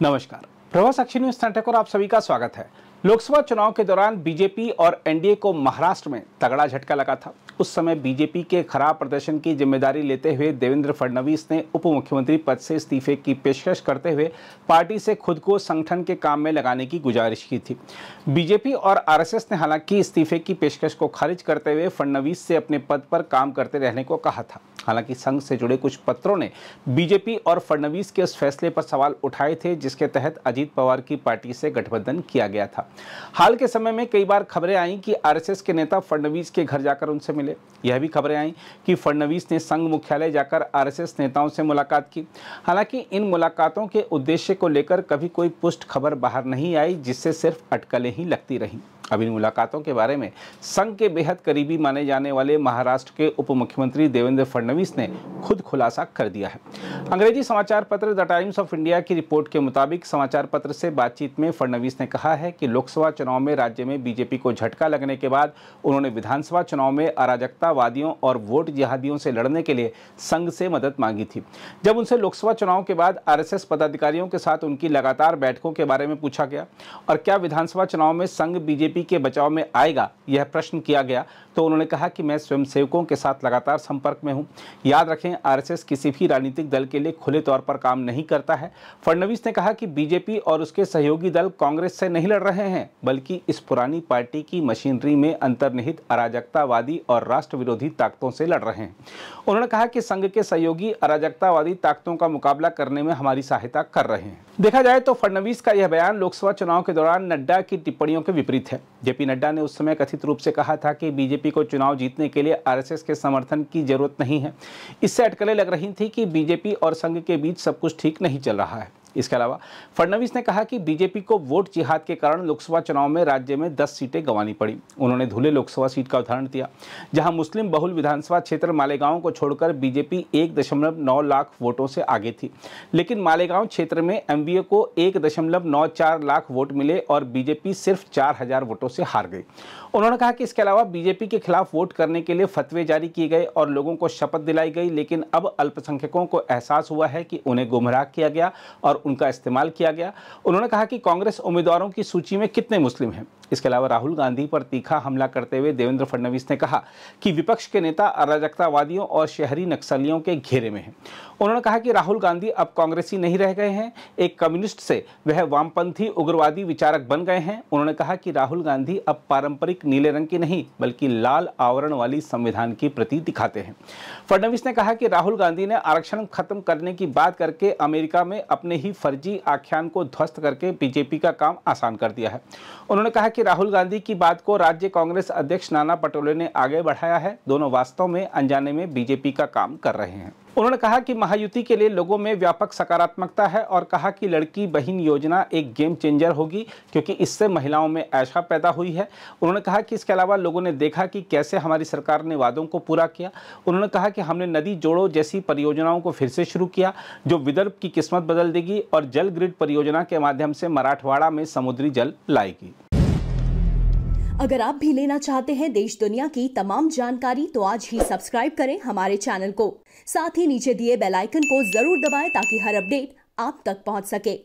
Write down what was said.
नमस्कार, प्रभा साक्षी news centre पर आप सभी का स्वागत है। लोकसभा चुनाव के दौरान बीजेपी और एनडीए को महाराष्ट्र में तगड़ा झटका लगा था। उस समय बीजेपी के खराब प्रदर्शन की जिम्मेदारी लेते हुए देवेंद्र फडणवीस ने उप मुख्यमंत्री पद से इस्तीफे की पेशकश करते हुए पार्टी से खुद को संगठन के काम में लगाने की गुजारिश की थी। बीजेपी और आरएसएस ने हालांकि इस्तीफे की पेशकश को खारिज करते हुए फडणवीस से अपने पद पर काम करते रहने को कहा था। हालांकि संघ से जुड़े कुछ पत्रों ने बीजेपी और फडणवीस के उस फैसले पर सवाल उठाए थे जिसके तहत अजीत पवार की पार्टी से गठबंधन किया गया था। हाल के समय में कई बार खबरें आईं कि आरएसएस के नेता फडणवीस के घर जाकर उनसे मिले। यह भी खबरें आईं कि फडणवीस ने संघ मुख्यालय जाकर आरएसएस नेताओं से मुलाकात की। हालांकि इन मुलाकातों के उद्देश्य को लेकर कभी कोई पुष्ट खबर बाहर नहीं आई, जिससे सिर्फ अटकलें ही लगती रहीं। अब इन मुलाकातों के बारे में संघ के बेहद करीबी माने जाने वाले महाराष्ट्र के उप मुख्यमंत्री देवेंद्र फडणवीस ने खुद खुलासा कर दिया है। अंग्रेजी समाचार पत्र द टाइम्स ऑफ इंडिया की रिपोर्ट के मुताबिक समाचार पत्र से बातचीत में फडणवीस ने कहा है कि लोकसभा चुनाव में राज्य में बीजेपी को झटका लगने के बाद उन्होंने विधानसभा चुनाव में अराजकतावादियों और वोट जिहादियों से लड़ने के लिए संघ से मदद मांगी थी। जब उनसे लोकसभा चुनाव के बाद आरएसएस पदाधिकारियों के साथ उनकी लगातार बैठकों के बारे में पूछा गया और क्या विधानसभा चुनाव में संघ बीजेपी के बचाव में आएगा, यह प्रश्न किया गया, तो उन्होंने कहा कि मैं स्वयंसेवकों के साथ लगातार संपर्क में हूं। याद रखें, आरएसएस किसी भी राजनीतिक दल के लिए खुले तौर पर काम नहीं करता है। फडणवीस ने कहा कि बीजेपी और उसके सहयोगी दल कांग्रेस से नहीं लड़ रहे हैं, बल्कि इस पुरानी पार्टी की मशीनरी में अंतर्निहित अराजकतावादी और राष्ट्र विरोधी ताकतों से लड़ रहे हैं। उन्होंने कहा कि संघ के सहयोगी अराजकतावादी ताकतों का मुकाबला करने में हमारी सहायता कर रहे हैं। देखा जाए तो फडणवीस का यह बयान लोकसभा चुनाव के दौरान नड्डा की टिप्पणियों के विपरीत है। जेपी नड्डा ने उस समय कथित रूप से कहा था कि बीजेपी को चुनाव जीतने के लिए आरएसएस के समर्थन की जरूरत नहीं है। इससे अटकलें लग रही थी कि बीजेपी और संघ के बीच सब कुछ ठीक नहीं चल रहा है। इसके अलावा फडणवीस ने कहा कि बीजेपी को वोट जिहाद के कारण लोकसभा चुनाव में राज्य में 10 सीटें गंवानी पड़ी। उन्होंने धुले लोकसभा सीट का उदाहरण दिया, जहां मुस्लिम बहुल विधानसभा क्षेत्र मालेगांव को छोड़कर बीजेपी 1.9 लाख वोटों से आगे थी, लेकिन मालेगांव क्षेत्र में एमवीए को 1.94 लाख वोट मिले और बीजेपी सिर्फ 4000 वोटों से हार गई। उन्होंने कहा कि इसके अलावा बीजेपी के खिलाफ वोट करने के लिए फतवे जारी किए गए और लोगों को शपथ दिलाई गई, लेकिन अब अल्पसंख्यकों को एहसास हुआ है कि उन्हें गुमराह किया गया और उनका इस्तेमाल किया गया। उन्होंने कहा कि कांग्रेस उम्मीदवारों की सूची में कितने मुस्लिम हैं। इसके अलावा राहुल गांधी पर तीखा हमला करते हुए देवेंद्र फडणवीस ने कहा कि विपक्ष के नेता अराजकतावादियों और शहरी नक्सलियों के घेरे में हैं। उन्होंने कहा कि राहुल गांधी अब कांग्रेसी नहीं रह गए हैं, एक कम्युनिस्ट से वह वामपंथी उग्रवादी विचारक बन गए हैं। उन्होंने कहा कि राहुल गांधी अब पारंपरिक नीले रंग की नहीं बल्कि लाल आवरण वाली संविधान की प्रति दिखाते हैं। फडणवीस ने कहा कि राहुल गांधी ने आरक्षण खत्म करने की बात करके अमेरिका में अपने ही फर्जी आख्यान को ध्वस्त करके बीजेपी का काम आसान कर दिया है। उन्होंने कहा कि राहुल गांधी की बात को राज्य कांग्रेस अध्यक्ष नाना पटोले ने आगे बढ़ाया है। दोनों वास्तव में अनजाने में बीजेपी का काम कर रहे हैं। उन्होंने कहा कि महायुति के लिए लोगों में व्यापक सकारात्मकता है और कहा कि लड़की बहन योजना एक गेम चेंजर होगी क्योंकि इससे महिलाओं में आशा पैदा हुई है। उन्होंने कहा कि इसके अलावा लोगों ने देखा कि कैसे हमारी सरकार ने वादों को पूरा किया। उन्होंने कहा कि हमने नदी जोड़ो जैसी परियोजनाओं को फिर से शुरू किया जो विदर्भ की किस्मत बदल देगी और जल ग्रिड परियोजना के माध्यम से मराठवाड़ा में समुद्री जल लाएगी। अगर आप भी लेना चाहते हैं देश दुनिया की तमाम जानकारी तो आज ही सब्सक्राइब करें हमारे चैनल को। साथ ही नीचे दिए बेल आइकन को जरूर दबाएं ताकि हर अपडेट आप तक पहुंच सके।